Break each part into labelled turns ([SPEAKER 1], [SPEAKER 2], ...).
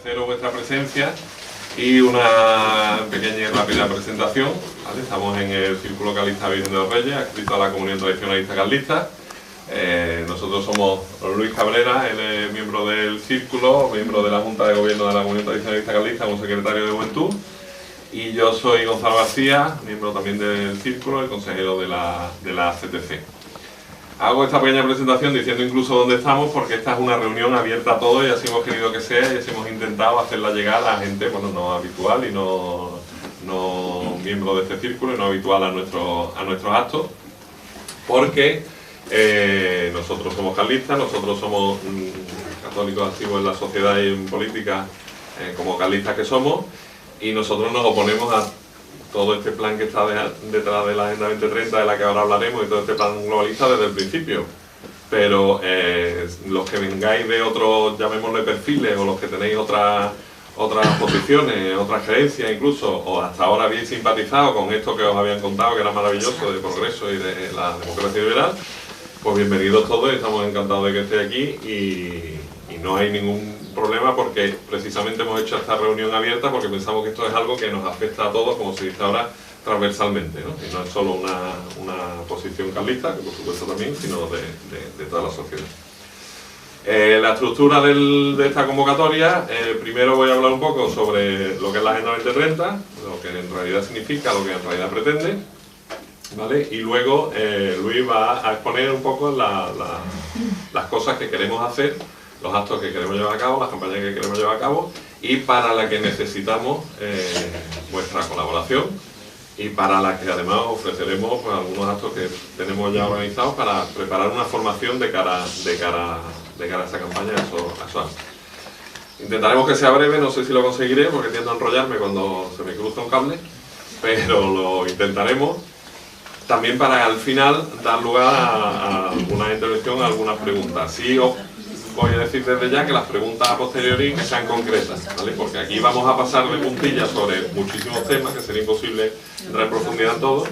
[SPEAKER 1] agradeceros vuestra presencia y una pequeña y rápida presentación, ¿vale? Estamos en el Círculo Carlista Virgen de los Reyes, adscrito a la Comunión Tradicionalista Carlista. Nosotros somos Luis Cabrera, él es miembro del Círculo, miembro de la Junta de Gobierno de la Comunión Tradicionalista Carlista como secretario de Juventud, y yo soy Gonzalo García, miembro también del Círculo, el consejero de la CTC. Hago esta pequeña presentación diciendo incluso dónde estamos, porque esta es una reunión abierta a todos y así hemos querido que sea, y así hemos intentado hacerla llegar a gente, bueno, no habitual y no miembro de este círculo y no habitual a nuestros actos, porque nosotros somos carlistas, nosotros somos católicos activos en la sociedad y en política, como carlistas que somos, y nosotros nos oponemos a todo este plan que está detrás de la Agenda 2030, de la que ahora hablaremos, y todo este plan globalista desde el principio. Pero los que vengáis de otros, llamémosle perfiles, o los que tenéis otras posiciones, otras creencias incluso, o hasta ahora habéis simpatizado con esto que os habían contado, que era maravilloso, de progreso y de la democracia liberal, pues bienvenidos todos, estamos encantados de que estéis aquí, y no hay ningún problema, porque precisamente hemos hecho esta reunión abierta porque pensamos que esto es algo que nos afecta a todos, como se dice ahora, transversalmente, ¿no? Y no es solo una posición carlista, que por supuesto también, sino de toda la sociedad. La estructura de esta convocatoria, primero voy a hablar un poco sobre lo que es la Agenda 2030, lo que en realidad significa, lo que en realidad pretende, ¿vale? Y luego Luis va a exponer un poco las cosas que queremos hacer, los actos que queremos llevar a cabo, las campañas que queremos llevar a cabo, y para la que necesitamos vuestra colaboración, y para la que además ofreceremos pues, algunos actos que tenemos ya organizados para preparar una formación de cara a esa campaña, a esos actos. Intentaremos que sea breve, no sé si lo conseguiré porque tiendo a enrollarme cuando se me cruza un cable, pero lo intentaremos, también para al final dar lugar a alguna intervención, a algunas preguntas. Sí, voy a decir desde ya que las preguntas a posteriori que sean concretas, ¿vale? Porque aquí vamos a pasar de puntillas sobre muchísimos temas, que sería imposible entrar en profundidad en todo,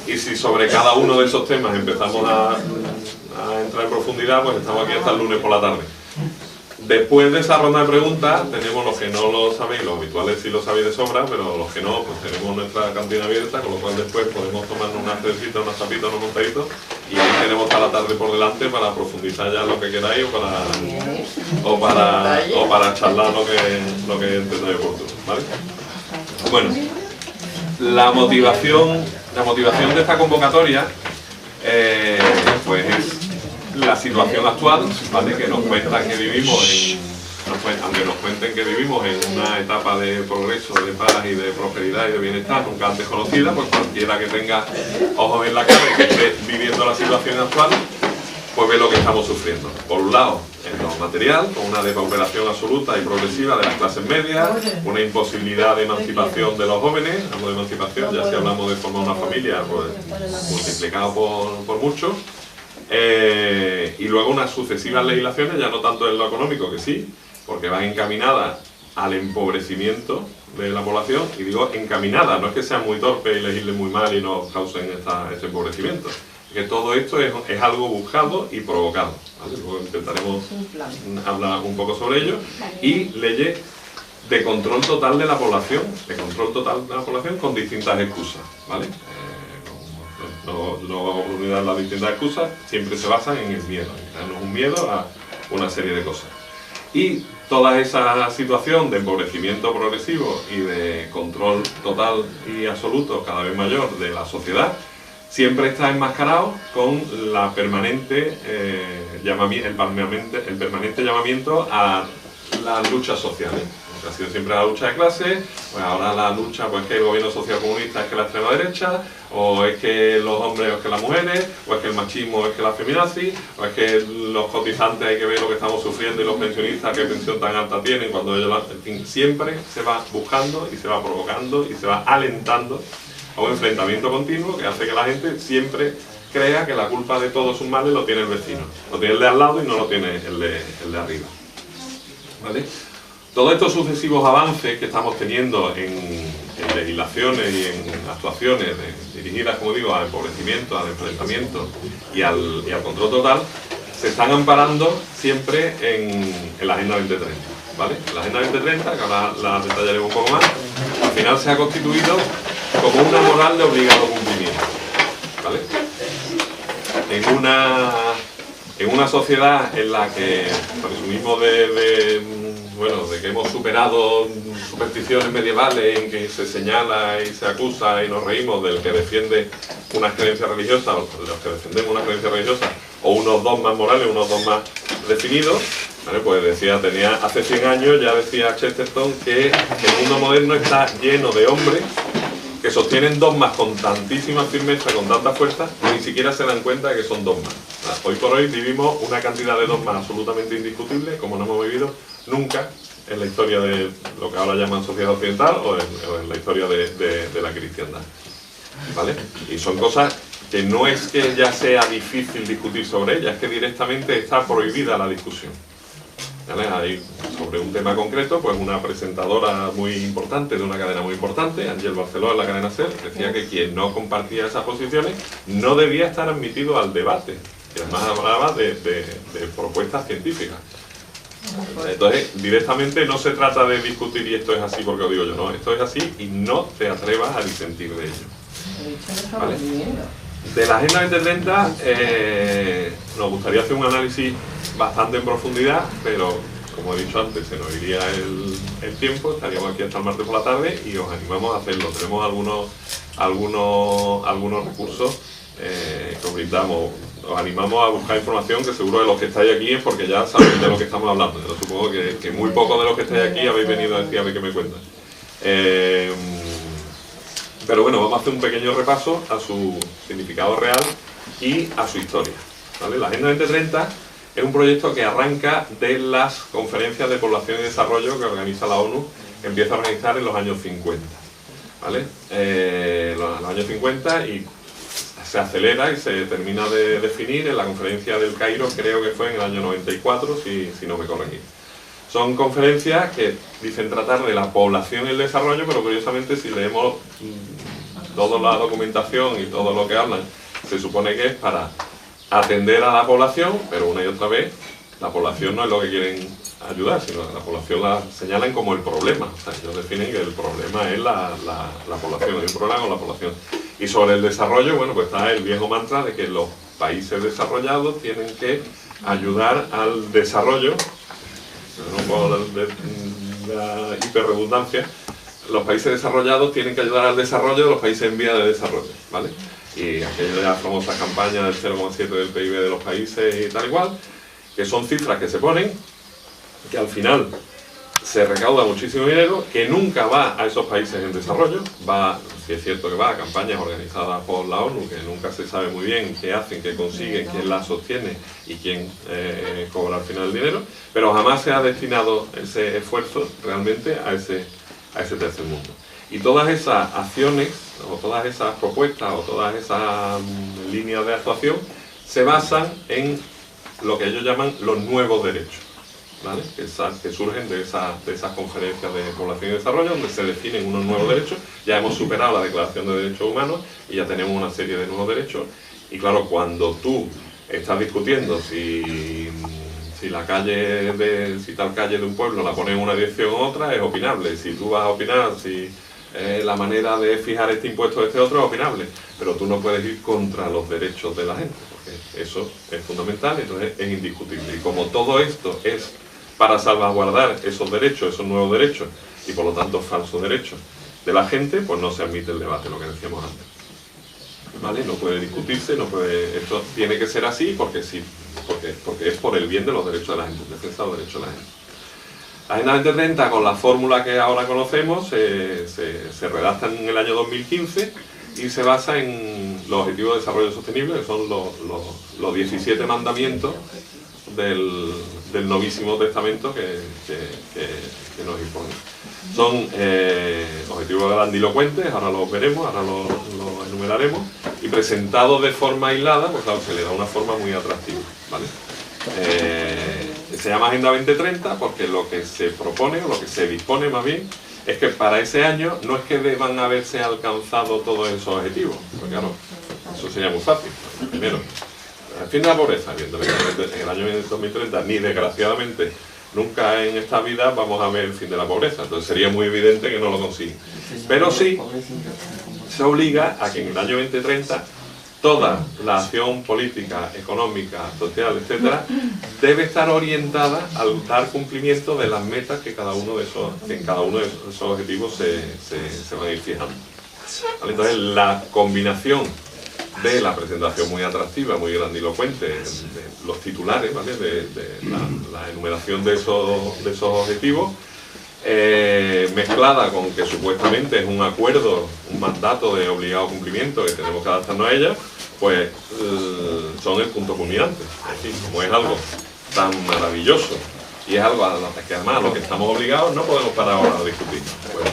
[SPEAKER 1] y si sobre cada uno de esos temas empezamos a entrar en profundidad, pues estamos aquí hasta el lunes por la tarde. Después de esa ronda de preguntas, tenemos los que no lo sabéis, los habituales sí lo sabéis de sobra, pero los que no, pues tenemos nuestra cantina abierta, con lo cual después podemos tomarnos unas cervecitas, unas tapitas, unos montaditos, y ahí tenemos toda la tarde por delante para profundizar ya lo que queráis o para charlar lo que entendáis oportuno, ¿vale? Bueno, la motivación de esta convocatoria pues es la situación actual, ¿vale? Que nos cuenta que vivimos aunque nos cuenten que vivimos en una etapa de progreso, de paz y de prosperidad y de bienestar nunca antes conocida, pues cualquiera que tenga ojos en la cara y que esté viviendo la situación actual, pues ve lo que estamos sufriendo. Por un lado, en lo material, con una depauperación absoluta y progresiva de las clases medias, una imposibilidad de emancipación de los jóvenes, hablamos de emancipación, ya si hablamos de formar una familia, pues multiplicado por mucho. Y luego unas sucesivas legislaciones, ya no tanto en lo económico, que sí, porque van encaminadas al empobrecimiento de la población, y digo encaminadas, no es que sean muy torpes y legislen muy mal y nos causen ese empobrecimiento, que todo esto es algo buscado y provocado, ¿vale? Luego intentaremos hablar un poco sobre ello, y leyes de control total de la población, con distintas excusas, ¿vale? No vamos a olvidar las distintas excusas, siempre se basan en el miedo, en un miedo a una serie de cosas. Y toda esa situación de empobrecimiento progresivo y de control total y absoluto cada vez mayor de la sociedad siempre está enmascarado con la permanente, el permanente llamamiento a las luchas sociales. Ha sido siempre la lucha de clases, pues ahora la lucha, pues que el gobierno socialcomunista es que la extrema derecha, o es que los hombres o es que las mujeres, o es que el machismo es que la feminazi, o es que los cotizantes hay que ver lo que estamos sufriendo y los pensionistas qué pensión tan alta tienen cuando ellos, en fin, siempre se va buscando y se va provocando y se va alentando a un enfrentamiento continuo que hace que la gente siempre crea que la culpa de todos sus males lo tiene el vecino, lo tiene el de al lado y no lo tiene el de arriba, ¿vale? Todos estos sucesivos avances que estamos teniendo en legislaciones y en actuaciones dirigidas, como digo, al empobrecimiento, al enfrentamiento y al control total, se están amparando siempre en la Agenda 2030, ¿vale? La Agenda 2030, que ahora la detallaremos un poco más, al final se ha constituido como una moral de obligado cumplimiento, ¿vale? En una sociedad en la que presumimos de que hemos superado supersticiones medievales en que se señala y se acusa y nos reímos del que defiende unas creencias religiosas, o de los que defendemos una creencia religiosa, o unos dogmas morales, unos dogmas definidos, ¿vale? Pues hace 100 años ya decía Chesterton que el mundo moderno está lleno de hombres que sostienen dogmas con tantísima firmeza, con tanta fuerza, que ni siquiera se dan cuenta de que son dogmas. Hoy por hoy vivimos una cantidad de dogmas absolutamente indiscutibles, como no hemos vivido nunca en la historia de lo que ahora llaman sociedad occidental o en la historia de la cristiandad, ¿vale? Y son cosas que no es que ya sea difícil discutir sobre ellas, es que directamente está prohibida la discusión, ¿vale? Hay, sobre un tema concreto, pues una presentadora muy importante de una cadena muy importante, Ángel Barceló, en la cadena SER, decía que quien no compartía esas posiciones no debía estar admitido al debate, y además hablaba de propuestas científicas. Entonces, directamente no se trata de discutir y esto es así porque lo digo yo, no, esto es así y no te atrevas a disentir de ello, ¿vale? De la Agenda 2030 nos gustaría hacer un análisis bastante en profundidad, pero como he dicho antes, se nos iría el tiempo, estaríamos aquí hasta el martes por la tarde y os animamos a hacerlo. Tenemos algunos recursos que os brindamos. Os animamos a buscar información, que seguro de los que estáis aquí es porque ya sabéis de lo que estamos hablando. Yo supongo que muy pocos de los que estáis aquí habéis venido a decir a ver qué me cuentan. Pero bueno, vamos a hacer un pequeño repaso a su significado real y a su historia, ¿vale? La Agenda 2030 es un proyecto que arranca de las conferencias de población y desarrollo que organiza la ONU, que empieza a organizar en los años 50, ¿vale? Los años 50 y se acelera y se termina de definir en la conferencia del Cairo, creo que fue en el año 94, si no me corregís. Son conferencias que dicen tratar de la población y el desarrollo, pero curiosamente si leemos toda la documentación y todo lo que hablan, se supone que es para atender a la población, pero una y otra vez la población no es lo que quieren ayudar, sino que la población la señalan como el problema. O sea, ellos definen que el problema es la población, hay un problema con la población. Y sobre el desarrollo, bueno, pues está el viejo mantra de que los países desarrollados tienen que ayudar al desarrollo, un poco de la hiperredundancia, los países desarrollados tienen que ayudar al desarrollo de los países en vía de desarrollo, ¿vale? Y aquella famosa campaña del 0,7 del PIB de los países y tal igual, que son cifras que se ponen, que al final se recauda muchísimo dinero, que nunca va a esos países en desarrollo, si es cierto que va a campañas organizadas por la ONU, que nunca se sabe muy bien qué hacen, qué consiguen, quién las sostiene y quién cobra al final el dinero, pero jamás se ha destinado ese esfuerzo realmente a ese tercer mundo. Y todas esas acciones, o todas esas propuestas, o todas esas líneas de actuación, se basan en lo que ellos llaman los nuevos derechos, ¿vale? Que surgen de esas conferencias de población y desarrollo, donde se definen unos nuevos derechos. Ya hemos superado la Declaración de Derechos Humanos y ya tenemos una serie de nuevos derechos. Y claro, cuando tú estás discutiendo si tal calle de un pueblo la pones en una dirección u otra, es opinable. Si tú vas a opinar si la manera de fijar este impuesto o este otro, es opinable. Pero tú no puedes ir contra los derechos de la gente, porque eso es fundamental, entonces es indiscutible. Y como todo esto es para salvaguardar esos derechos, esos nuevos derechos, y por lo tanto falsos derechos de la gente, pues no se admite el debate, lo que decíamos antes, ¿vale? No puede discutirse, esto tiene que ser así porque es por el bien de los derechos de la gente, defensa de los derechos de la gente. La Agenda 2030, con la fórmula que ahora conocemos, se redacta en el año 2015 y se basa en los Objetivos de Desarrollo Sostenible, que son los 17 mandamientos del Novísimo Testamento que nos imponen. Son objetivos grandilocuentes, ahora los veremos, ahora los enumeraremos, y presentados de forma aislada, pues claro, se le da una forma muy atractiva, ¿vale? Se llama Agenda 2030 porque lo que se propone, o lo que se dispone más bien, es que para ese año no es que deban haberse alcanzado todos esos objetivos, porque claro, eso sería muy fácil. Primero, el fin de la pobreza, evidentemente, en el año 2030, ni desgraciadamente nunca en esta vida vamos a ver el fin de la pobreza, entonces sería muy evidente que no lo consiguen. Pero sí se obliga a que en el año 2030 toda la acción política, económica, social, etcétera, debe estar orientada al dar cumplimiento de las metas que en cada uno de esos objetivos se van a ir fijando. ¿Vale? Entonces la combinación de la presentación muy atractiva, muy grandilocuente, de los titulares, ¿vale? de la enumeración de esos objetivos, mezclada con que supuestamente es un acuerdo, un mandato de obligado cumplimiento que tenemos que adaptarnos a ella, pues son el punto culminante. Es decir, como es algo tan maravilloso y es algo a lo que además a lo que estamos obligados, no podemos parar ahora a discutir. Pues,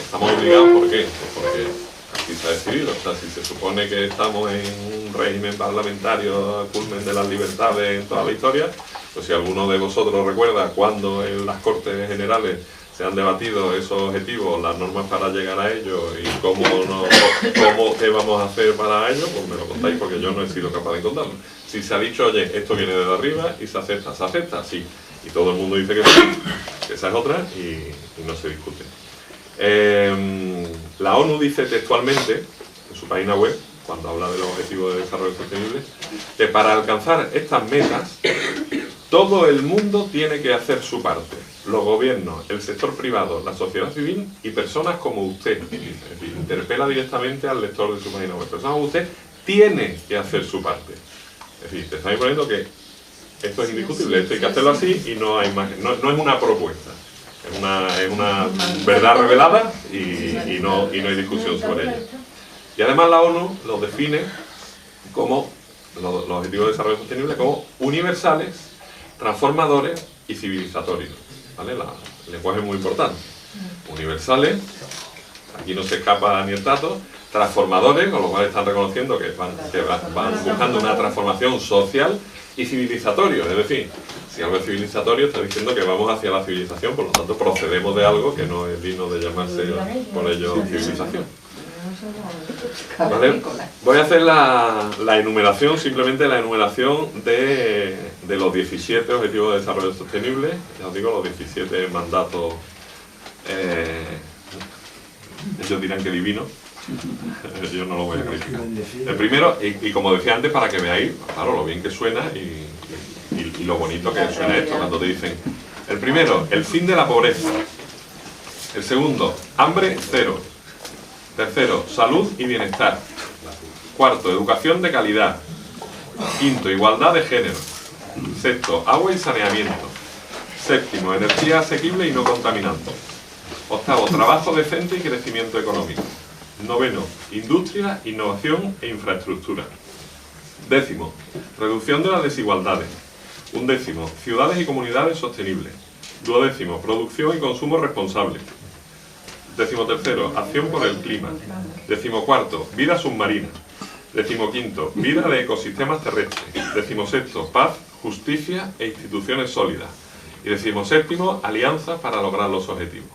[SPEAKER 1] estamos obligados, ¿por qué? Pues porque así se ha decidido. O sea, si se supone que estamos en un régimen parlamentario, culmen de las libertades en toda la historia, pues si alguno de vosotros recuerda cuando en las Cortes Generales se han debatido esos objetivos, las normas para llegar a ellos y qué vamos a hacer para ello, pues me lo contáis porque yo no he sido capaz de contarlo. Si se ha dicho, oye, esto viene de arriba y se acepta, sí. Y todo el mundo dice que sí, que esa es otra y no se discute. La ONU dice textualmente, en su página web, cuando habla de los Objetivos de Desarrollo Sostenible, que para alcanzar estas metas, todo el mundo tiene que hacer su parte. Los gobiernos, el sector privado, la sociedad civil y personas como usted. Es decir, interpela directamente al lector de su página web. Personas como usted tiene que hacer su parte. Es decir, te están imponiendo que esto es indiscutible, esto hay que hacerlo así y no hay más, no es una propuesta. Es una verdad revelada y no hay discusión sobre ella. Y además la ONU los define como, los Objetivos de Desarrollo Sostenible, como universales, transformadores y civilizatorios. ¿Vale? El lenguaje es muy importante. Universales, aquí no se escapa ni el dato, transformadores, con lo cual están reconociendo que van buscando una transformación social y civilizatorio, es decir, si algo es civilizatorio está diciendo que vamos hacia la civilización, por lo tanto procedemos de algo que no es digno de llamarse por ello civilización. ¿Vale? Voy a hacer la enumeración, simplemente la enumeración de los 17 Objetivos de Desarrollo Sostenible, ya os digo, los 17 mandatos, ellos dirán que divino, yo no lo voy a criticar. El primero, y como decía antes, para que veáis, claro, lo bien que suena y lo bonito que suena esto cuando te dicen, el primero, el fin de la pobreza. El segundo, hambre cero. Tercero, salud y bienestar. Cuarto, educación de calidad. Quinto, igualdad de género. Sexto, agua y saneamiento. Séptimo, energía asequible y no contaminante. Octavo, trabajo decente y crecimiento económico. Noveno, industria, innovación e infraestructura. Décimo, reducción de las desigualdades. Undécimo, ciudades y comunidades sostenibles. Duodécimo, producción y consumo responsable. Décimo tercero, acción por el clima. Décimo cuarto, vida submarina. Décimo quinto, vida de ecosistemas terrestres. Décimo sexto, paz, justicia e instituciones sólidas. Y décimo séptimo, alianzas para lograr los objetivos.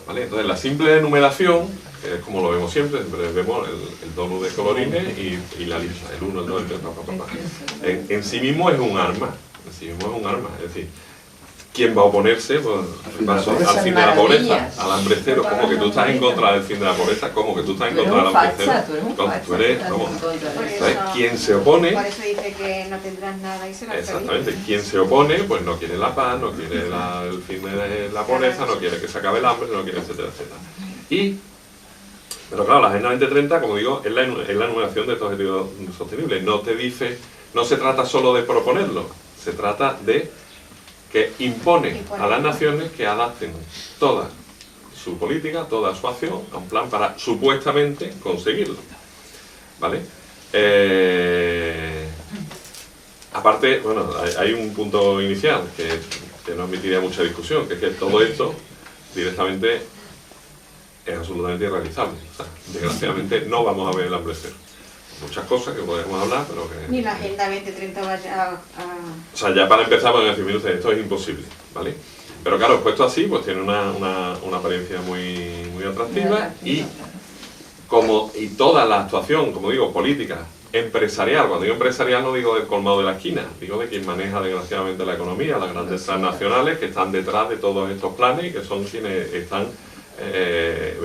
[SPEAKER 1] ¿Vale? Entonces la simple enumeración, que es como lo vemos siempre vemos el donut de colorines y la lista, el 1, el 2, el 3, en sí mismo es un arma, es decir, ¿quién va a oponerse al fin de la pobreza, al hambre cero? Como que tú estás en contra del fin de la pobreza, como que tú estás en contra del hambre cero. Tú eres, vamos, ¿sabes? ¿Quién se opone?
[SPEAKER 2] Por eso dice que no tendrás nada y serás feliz.
[SPEAKER 1] Exactamente, quien se opone, pues no quiere la paz, no quiere el fin de la pobreza, no quiere que se acabe el hambre, no quiere, etcétera, etcétera. Pero claro, la Agenda 2030, como digo, es la enumeración de estos objetivos sostenibles. No te dice, no se trata solo de proponerlo, se trata de que impone a las naciones que adapten toda su política, toda su acción a un plan para supuestamente conseguirlo. ¿Vale? Aparte, bueno, hay un punto inicial que no admitiría mucha discusión, que es que todo esto directamente es absolutamente irrealizable. O sea, desgraciadamente no vamos a ver el hambre cero. Muchas cosas que podemos hablar, pero que...
[SPEAKER 2] Ni la Agenda 2030 vaya a...
[SPEAKER 1] O sea, ya para empezar, van a decir, mire, esto es imposible, ¿vale? Pero claro, puesto así, pues tiene una apariencia muy atractiva y toda la actuación, como digo, política, empresarial. Cuando digo empresarial no digo del colmado de la esquina, digo de quien maneja desgraciadamente la economía, las grandes transnacionales que están detrás de todos estos planes y que son quienes están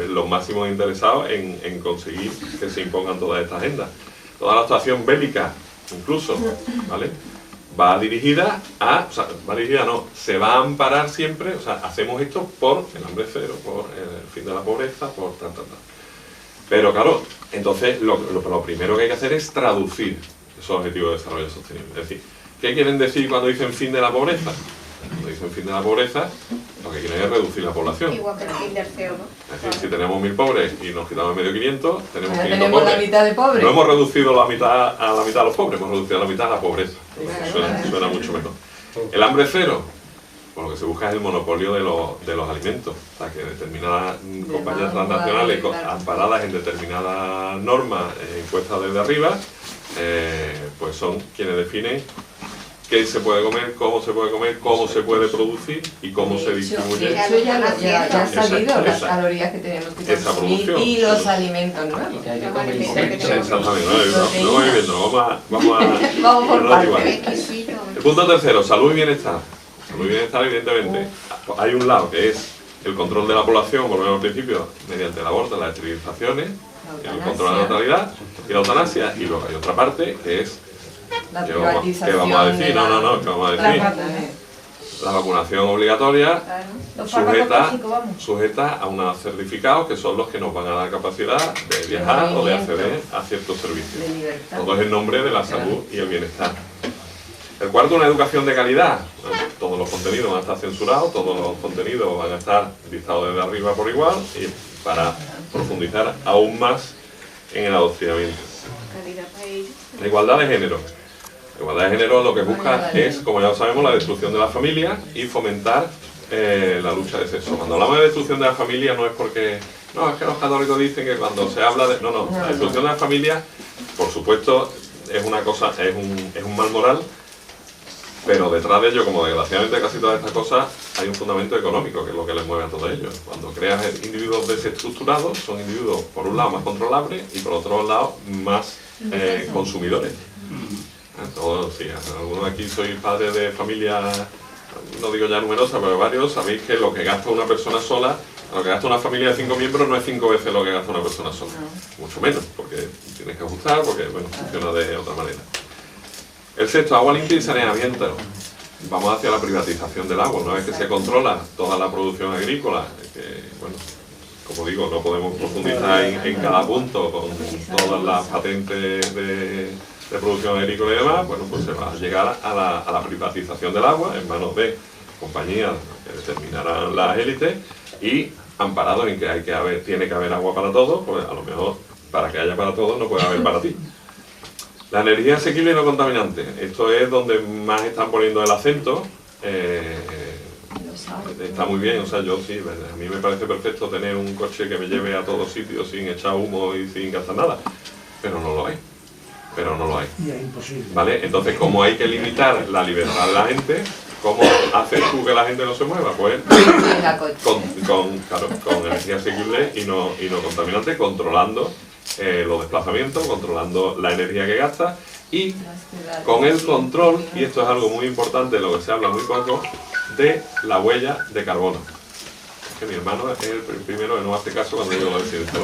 [SPEAKER 1] los máximos interesados en conseguir que se impongan todas estas agendas. Toda la actuación bélica, incluso, ¿vale?, va dirigida a, o sea, va dirigida no, se va a amparar siempre, o sea, hacemos esto por el hambre cero, por el fin de la pobreza, por tal. Pero claro, entonces lo primero que hay que hacer es traducir esos objetivos de desarrollo sostenible. Es decir, ¿qué quieren decir cuando dicen fin de la pobreza? Cuando dicen fin de la pobreza, lo que quieren es reducir la población.
[SPEAKER 2] Igual que el fin del CO, ¿no?
[SPEAKER 1] Es decir, si tenemos 1000 pobres y nos quitamos medio 500, tenemos 500
[SPEAKER 3] tenemos
[SPEAKER 1] pobres.
[SPEAKER 3] la mitad de pobres.
[SPEAKER 1] No hemos reducido a la mitad a los pobres, hemos reducido a la mitad a la pobreza. Suena mucho mejor. El hambre cero, pues lo que se busca es el monopolio de los alimentos. O sea, que determinadas compañías transnacionales amparadas en determinadas normas impuestas desde arriba, pues son quienes definen qué se puede comer, cómo se puede comer, cómo se puede producir y cómo se distribuye.
[SPEAKER 3] De hecho, ya han salido las
[SPEAKER 1] esa-
[SPEAKER 3] calorías que tenemos que
[SPEAKER 1] esa
[SPEAKER 3] consumir
[SPEAKER 1] producción.
[SPEAKER 3] y los alimentos nuevos.
[SPEAKER 1] Exactamente, no voy viendo, vamos
[SPEAKER 3] Vamos por
[SPEAKER 1] relativar.
[SPEAKER 3] partes.
[SPEAKER 1] El punto tercero, salud y bienestar. Salud y bienestar, evidentemente, hay un lado que es el control de la población, volvemos al principio, mediante el aborto, las esterilizaciones, el control de la natalidad y la eutanasia, y luego hay otra parte que es
[SPEAKER 3] La
[SPEAKER 1] ¿qué
[SPEAKER 3] privatización.
[SPEAKER 1] vamos a decir? No, ¿qué vamos a decir? La vacunación obligatoria
[SPEAKER 2] Los fármacos tóxicos, vamos.
[SPEAKER 1] sujeta a unos certificados que son los que nos van a dar capacidad de viajar o de acceder a ciertos servicios.
[SPEAKER 3] De libertad.
[SPEAKER 1] Todo es en nombre de la salud y el bienestar. El cuarto, una educación de calidad. Todos los contenidos van a estar censurados, todos los contenidos van a estar listados desde arriba por igual y para profundizar aún más en el adoctrinamiento.
[SPEAKER 2] Calidad para ellos.
[SPEAKER 1] La igualdad de género. La igualdad de género lo que busca es, como ya lo sabemos, la destrucción de la familia y fomentar la lucha de sexo. Cuando hablamos de destrucción de la familia no es porque... No, es que los católicos dicen que cuando se habla de... No, la destrucción de la familia, por supuesto, es una cosa, es un mal moral, pero detrás de ello, como desgraciadamente casi todas estas cosas, hay un fundamento económico, que es lo que les mueve a todos ellos. Cuando creas individuos desestructurados, son individuos, por un lado, más controlables y por otro lado, más consumidores. Todos, sí, algunos aquí sois padres de familia, no digo ya numerosa, pero varios, sabéis que lo que gasta una persona sola, lo que gasta una familia de 5 miembros no es 5 veces lo que gasta una persona sola. Mucho menos, porque tienes que ajustar, porque bueno, funciona de otra manera. El sexto, agua limpia y saneamiento. Vamos hacia la privatización del agua. Una vez que se controla toda la producción agrícola, que, bueno, como digo, no podemos profundizar en cada punto con todas las patentes de producción agrícola y demás, bueno, pues se va a llegar a la privatización del agua en manos de compañías que determinarán las élites y amparados en que tiene que haber agua para todos, pues a lo mejor para que haya para todos no puede haber para ti. La energía asequible y no contaminante. Esto es donde más están poniendo el acento. Está muy bien, o sea, yo sí, a mí me parece perfecto tener un coche que me lleve a todos sitios sin echar humo y sin gastar nada, pero no lo hay.
[SPEAKER 4] Y es imposible.
[SPEAKER 1] ¿Vale? Entonces, ¿cómo hay que limitar la libertad de la gente? ¿Cómo haces tú que la gente no se mueva? Pues con energía asequible y no contaminante, controlando los desplazamientos, controlando la energía que gasta y con el control, y esto es algo muy importante, de lo que se habla muy poco, de la huella de carbono. Es que mi hermano es el primero que no hace caso cuando digo lo de silencio.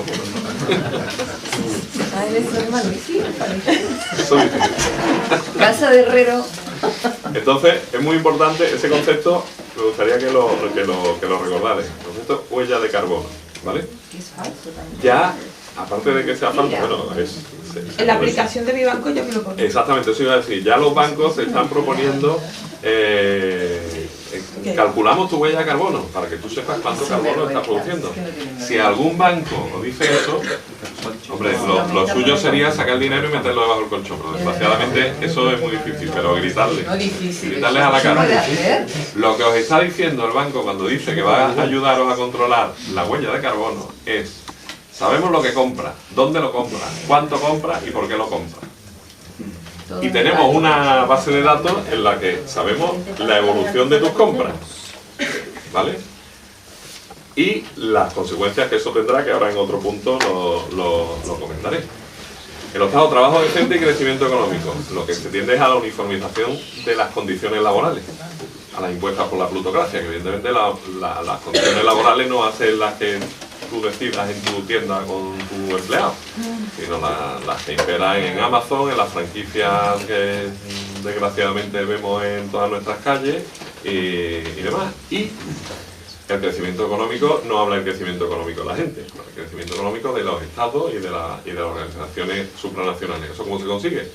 [SPEAKER 3] Ay, eso es magnífico.
[SPEAKER 1] Eso es difícil.
[SPEAKER 3] Casa de herrero.
[SPEAKER 1] Entonces, es muy importante ese concepto, me gustaría que lo recordarais. El concepto huella de carbono, ¿vale?
[SPEAKER 3] Que es falso también.
[SPEAKER 1] Ya, aparte de que sea falso, bueno,
[SPEAKER 5] En la aplicación de mi banco ya me lo pone.
[SPEAKER 1] exactamente, eso iba a decir. Ya los bancos se están proponiendo, calculamos tu huella de carbono, para que tú sepas cuánto carbono estás produciendo. Si algún banco os dice eso, hombre, lo suyo sería sacar el dinero y meterlo debajo del colchón, pero desgraciadamente eso es muy difícil, pero gritarles.
[SPEAKER 3] No difícil.
[SPEAKER 1] Gritarles a la
[SPEAKER 3] ¿Se puede
[SPEAKER 1] cara.
[SPEAKER 3] hacer?
[SPEAKER 1] Lo que os está diciendo el banco cuando dice que va a ayudaros a controlar la huella de carbono es: sabemos lo que compra, dónde lo compra, cuánto compra y por qué lo compra. Y tenemos una base de datos en la que sabemos la evolución de tus compras, ¿vale? Y las consecuencias que eso tendrá, que ahora en otro punto lo comentaré. El octavo, trabajo decente y crecimiento económico. Lo que se tiende es a la uniformización de las condiciones laborales, a las impuestas por la plutocracia, que evidentemente las condiciones laborales no hacen las que tú decidas en tu tienda con tu empleado, sino las que imperan en Amazon, en las franquicias que desgraciadamente vemos en todas nuestras calles y demás. Y el crecimiento económico no habla del crecimiento económico de la gente, habla del crecimiento económico de los estados y de las organizaciones supranacionales. ¿Eso cómo se consigue?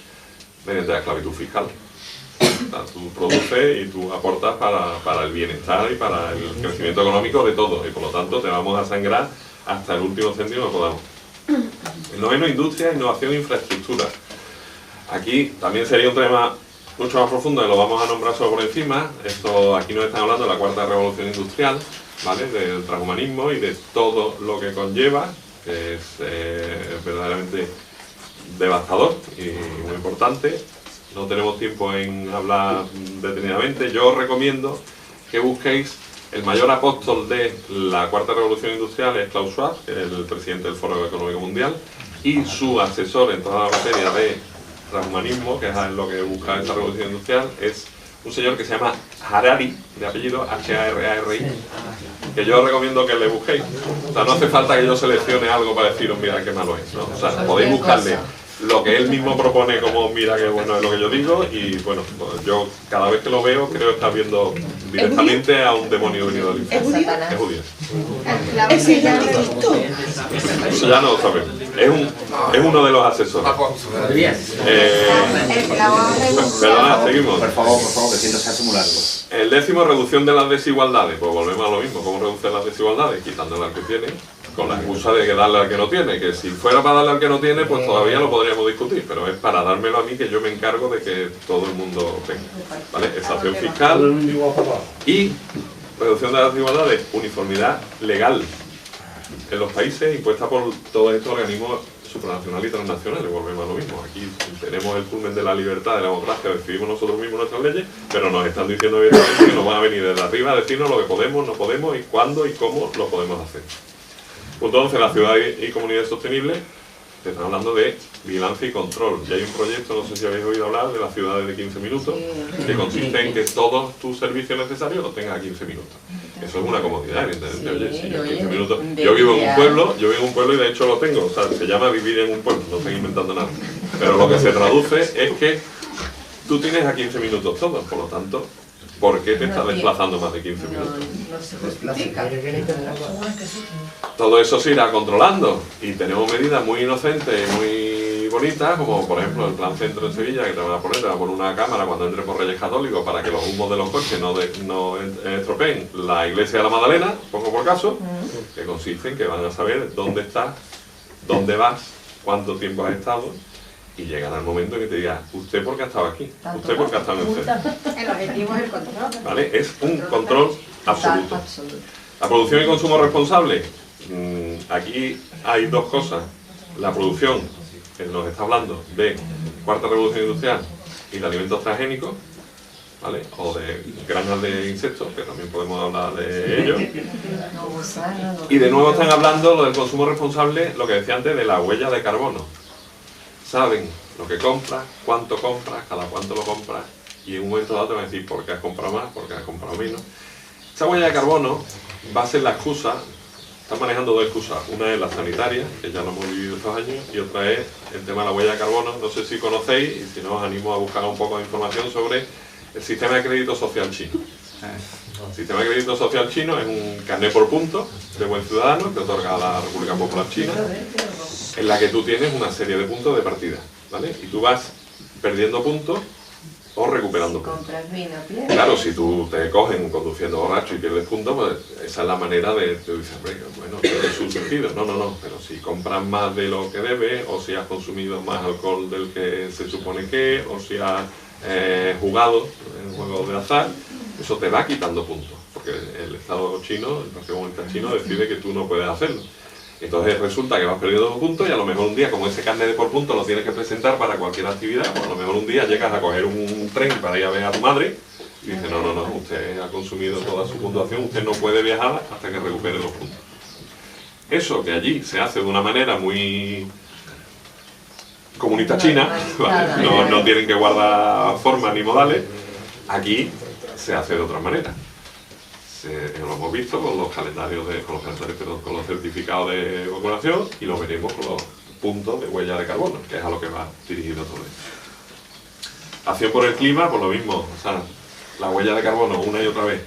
[SPEAKER 1] Mediante la esclavitud fiscal. O sea, tú produces y tú aportas para el bienestar y para el crecimiento económico de todo, y por lo tanto te vamos a sangrar hasta el último céntimo que podamos. El noveno, industria, innovación e infraestructura. Aquí también sería un tema mucho más profundo, lo vamos a nombrar solo por encima. Aquí nos están hablando de la cuarta revolución industrial, ¿vale? Del transhumanismo y de todo lo que conlleva, que es verdaderamente devastador y muy importante. No tenemos tiempo en hablar detenidamente. Yo os recomiendo que busquéis el mayor apóstol de la cuarta revolución industrial, es Klaus Schwab, el presidente del Foro Económico Mundial, y su asesor en toda la materia de transhumanismo, que es lo que busca esta revolución industrial, es un señor que se llama Harari, de apellido H-A-R-A-R-I, que yo os recomiendo que le busquéis. O sea, no hace falta que yo seleccione algo para deciros, mira qué malo es, ¿no? O sea, podéis buscarle lo que él mismo propone como, mira qué bueno es lo que yo digo, y bueno, pues yo cada vez que lo veo creo estar viendo directamente a un demonio venido del infierno.
[SPEAKER 5] ¿Es judío?
[SPEAKER 1] Es judío.
[SPEAKER 5] Ese ya lo he visto.
[SPEAKER 1] Eso ya no lo sabemos. Es uno de los asesores. Perdona, seguimos.
[SPEAKER 6] Por favor, que siento se hace muy largo.
[SPEAKER 1] El décimo, reducción de las desigualdades. Pues volvemos a lo mismo. ¿Cómo reducir las desigualdades? Quitándole al que tiene, con la excusa de que darle al que no tiene. Que si fuera para darle al que no tiene, pues todavía lo podríamos discutir. Pero es para dármelo a mí, que yo me encargo de que todo el mundo tenga. ¿Vale? Extracción fiscal y reducción de las desigualdades. Uniformidad legal en los países impuesta por todos estos organismos supranacionales y transnacionales. Volvemos a lo mismo. Aquí tenemos el culmen de la libertad, de la democracia, decidimos nosotros mismos nuestras leyes, pero nos están diciendo abiertamente que nos van a venir desde arriba a decirnos lo que podemos, no podemos y cuándo y cómo lo podemos hacer. Punto 11, la ciudad y comunidades sostenibles. Te están hablando de vigilancia y control. Y hay un proyecto, no sé si habéis oído hablar, de las ciudades de 15 minutos, que consiste en que todos tus servicios necesarios los tengas a 15 minutos. Eso es una comodidad, evidentemente. Oye, si 15 minutos. Yo vivo en un pueblo y de hecho lo tengo. O sea, se llama vivir en un pueblo, no estoy inventando nada. Pero lo que se traduce es que tú tienes a 15 minutos todos, por lo tanto, ¿por qué te estás desplazando más de 15 minutos?
[SPEAKER 3] No se justifica.
[SPEAKER 1] Todo eso se irá controlando y tenemos medidas muy inocentes, muy bonitas, como por ejemplo el Plan Centro en Sevilla, que te van a poner una cámara cuando entres por Reyes Católicos para que los humos de los coches no estropeen la iglesia de la Magdalena, pongo por caso, que consiste en que van a saber dónde estás, dónde vas, cuánto tiempo has estado, y llegan al momento en que te diga, ¿usted por qué ha estado aquí? ¿Usted por qué ha estado en el centro?
[SPEAKER 2] El objetivo es el control.
[SPEAKER 1] ¿Vale? Es un control absoluto. La producción y consumo responsable. Aquí hay dos cosas. La producción, que nos está hablando de cuarta revolución industrial y de alimentos transgénicos, ¿vale? O de granjas de insectos, que también podemos hablar de ello. Y de nuevo están hablando lo del consumo responsable, lo que decía antes, de la huella de carbono. Saben lo que compras, cuánto compras, cada cuánto lo compras, y en un momento dado te van a decir por qué has comprado más, por qué has comprado menos. Esa huella de carbono va a ser la excusa. Están manejando dos excusas. Una es la sanitaria, que ya lo hemos vivido estos años, y otra es el tema de la huella de carbono. No sé si conocéis, y si no os animo a buscar un poco de información sobre el sistema de crédito social chino. El sistema de crédito social chino es un carnet por puntos de buen ciudadano que otorga la República Popular China, en la que tú tienes una serie de puntos de partida, ¿vale? Y tú vas perdiendo puntos o recuperando puntos. Claro, si tú te cogen conduciendo borracho y pierdes puntos, pues esa es la manera de decir, bueno, tiene su sentido. No, pero si compras más de lo que debes, o si has consumido más alcohol del que se supone que, o si has jugado en juegos de azar, eso te va quitando puntos, porque el Estado chino, el Partido Comunista Chino, decide que tú no puedes hacerlo. Entonces resulta que vas perdiendo puntos y a lo mejor un día, como ese carnet de por puntos lo tienes que presentar para cualquier actividad, pues a lo mejor un día llegas a coger un tren para ir a ver a tu madre y dices, no, usted ha consumido toda su puntuación, usted no puede viajar hasta que recupere los puntos. Eso que allí se hace de una manera muy comunista china, ¿vale? No tienen que guardar formas ni modales. Aquí se hace de otra manera. Lo hemos visto con los calendarios, con los certificados de vacunación, y lo veremos con los puntos de huella de carbono, que es a lo que va dirigido todo esto. Acción por el clima, por lo mismo, o sea, la huella de carbono una y otra vez.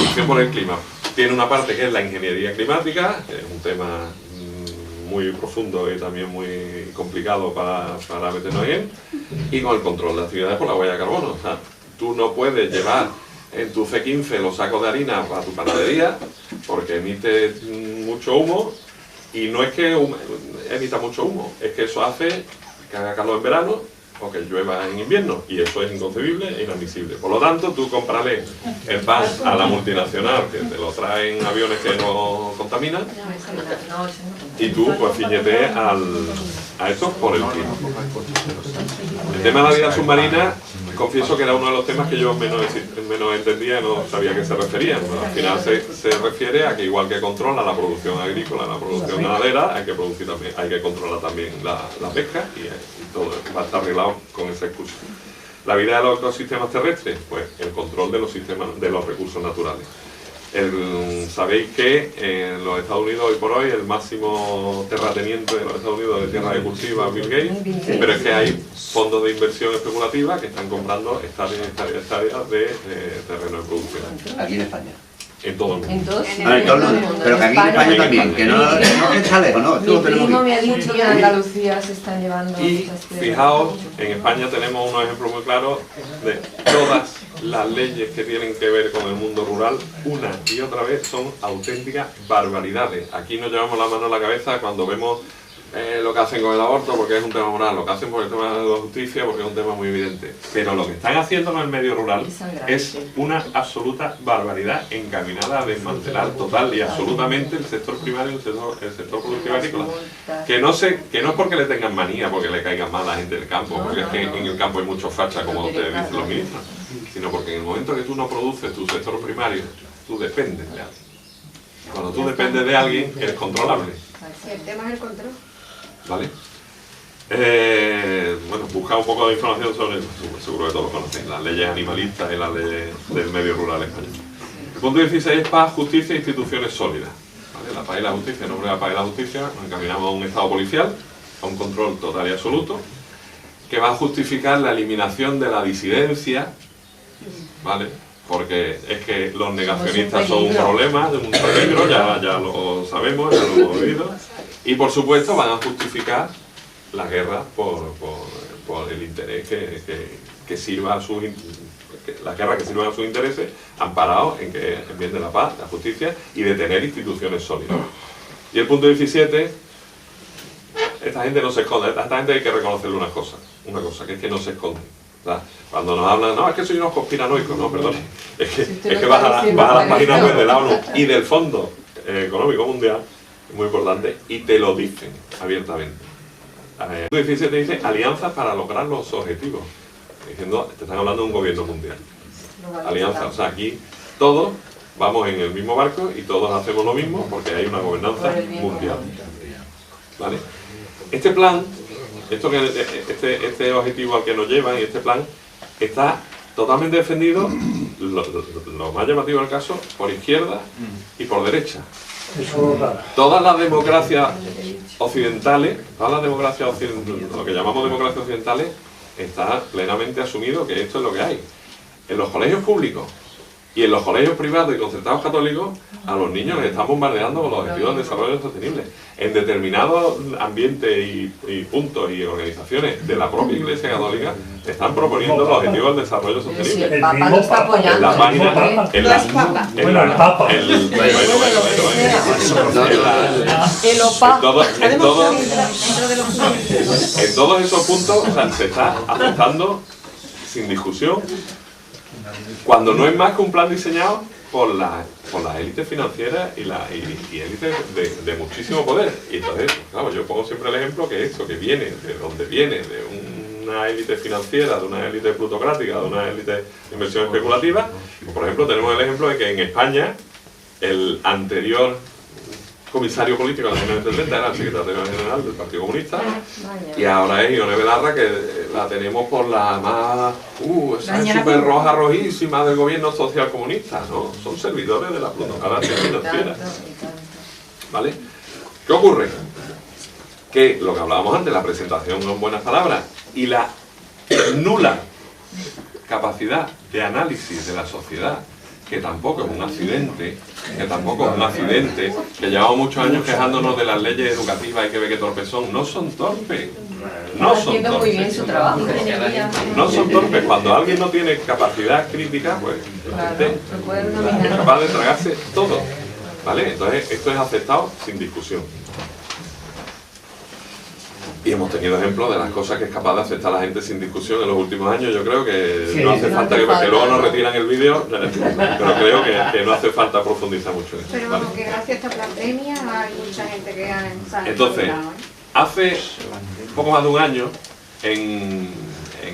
[SPEAKER 1] Acción por el clima tiene una parte que es la ingeniería climática, que es un tema muy profundo y también muy complicado para meternos en él, y con el control de actividades por la huella de carbono. O sea, tú no puedes llevar en tu C15 los sacos de harina para tu panadería porque emite mucho humo, y no es que emita mucho humo, es que eso hace que haga calor en verano o que llueva en invierno, y eso es inconcebible e inadmisible. Por lo tanto, tú cómprale el pan a la multinacional, que te lo traen aviones que no contaminan, y tú pues ciñete a esto por el clima. El tema de la vida submarina, confieso que era uno de los temas que yo menos entendía y no sabía a qué se referían. Bueno, al final se refiere a que, igual que controla la producción agrícola, la producción ganadera, hay que controlar también la pesca, y todo va a estar arreglado con esa excusa. La vida de los ecosistemas terrestres, pues el control de los recursos naturales. Sabéis que en los Estados Unidos hoy por hoy el máximo terrateniente de los Estados Unidos de tierra de cultiva es Bill Gates, pero es que hay fondos de inversión especulativa que están comprando hectáreas de terreno de producción.
[SPEAKER 6] Aquí en España.
[SPEAKER 1] En todo el mundo.
[SPEAKER 3] En todo
[SPEAKER 6] el mundo. Pero que aquí en España también, que no está lejos, ¿no?
[SPEAKER 3] Mi primo me ha dicho que en Andalucía se están llevando
[SPEAKER 1] Y
[SPEAKER 3] muchas tierras.
[SPEAKER 1] fijaos, en España tenemos unos ejemplos muy claros de todas las leyes que tienen que ver con el mundo rural, una y otra vez son auténticas barbaridades. Aquí nos llevamos la mano a la cabeza cuando vemos lo que hacen con el aborto porque es un tema moral, lo que hacen por el tema de la justicia porque es un tema muy evidente. Pero lo que están haciendo en el medio rural es una absoluta barbaridad encaminada a desmantelar total y absolutamente el sector primario, el sector productivo agrícola. Que no es porque le tengan manía, porque le caigan mal a la gente del campo, porque es que en el campo hay muchos fachas, como te dicen los ministros, sino porque en el momento que tú no produces tu sector primario, tú dependes de alguien. Cuando tú dependes de alguien, eres controlable.
[SPEAKER 2] El tema es el control.
[SPEAKER 1] ¿Vale? Bueno, busca un poco de información sobre, seguro que todos lo conocen, las leyes animalistas y las leyes del medio rural español. El punto 16 es paz, justicia e instituciones sólidas. ¿Vale? La paz y la justicia, en nombre de la paz y la justicia, nos encaminamos a un estado policial, a un control total y absoluto, que va a justificar la eliminación de la disidencia, ¿vale? Porque es que los negacionistas son un problema, un peligro, ya lo sabemos, ya lo hemos oído. Y por supuesto van a justificar la guerra por el interés que sirva a sus la guerra que sirvan a sus intereses, amparados en bien de la paz, la justicia y de tener instituciones sólidas. Y el punto 17, esta gente no se esconde, esta gente hay que reconocerle una cosa que es que no se esconde. ¿Verdad? Cuando nos hablan, no, es que soy unos conspiranoicos, no, perdón, es que vas a las páginas web de la ONU y del Fondo Económico Mundial, muy importante, y te lo dicen abiertamente. El 17 dice alianzas para lograr los objetivos, diciendo, te están hablando de un gobierno mundial. Alianzas, o sea, aquí todos vamos en el mismo barco y todos hacemos lo mismo porque hay una gobernanza mundial. ¿Vale? Este plan, este objetivo al que nos llevan y este plan está totalmente defendido, lo más llamativo del caso, por izquierda y por derecha. Todas las democracias occidentales, lo que llamamos democracias occidentales, está plenamente asumido que esto es lo que hay. En los colegios públicos y en los colegios privados y concertados católicos, a los niños les están bombardeando con los objetivos de desarrollo sostenible. En determinados ambientes y puntos y organizaciones de la propia Iglesia Católica están proponiendo los objetivos del desarrollo sostenible.
[SPEAKER 3] Sí, el Papa lo está apoyando.
[SPEAKER 1] En la página, en todos esos puntos, o sea, se está aceptando sin discusión, cuando no es más que un plan diseñado por las élites financieras y élites de muchísimo poder. Y entonces, claro, yo pongo siempre el ejemplo que esto, que viene de donde viene, de una élite financiera, de una élite plutocrática, de una élite de inversión especulativa. Por ejemplo, tenemos el ejemplo de que en España el anterior comisario político en la año 30, era el secretario general del Partido Comunista, y ahora es Ione Belarra, que la tenemos por la más, esa es súper roja, rojísima del gobierno social comunista, ¿no? Son servidores de la plutocracia financiera. ¿Vale? ¿Qué ocurre? Que lo que hablábamos antes, la presentación con buenas palabras y la nula capacidad de análisis de la sociedad, que tampoco es un accidente, que llevamos muchos años quejándonos de las leyes educativas y que ve que torpes son. No son torpes, no son
[SPEAKER 3] haciendo muy bien
[SPEAKER 1] torpes.
[SPEAKER 3] su trabajo.
[SPEAKER 1] No son torpes. Cuando alguien no tiene capacidad crítica, pues la gente es capaz de tragarse todo. ¿Vale? Entonces esto es aceptado sin discusión. Y hemos tenido ejemplos de las cosas que es capaz de aceptar la gente sin discusión en los últimos años. Yo creo que no hace falta que luego nos retiran el vídeo, pero creo que no hace falta profundizar mucho en eso.
[SPEAKER 2] Pero
[SPEAKER 1] ¿vale?
[SPEAKER 2] que gracias a esta pandemia hay mucha gente que ha
[SPEAKER 1] Entonces, hace poco más de un año, en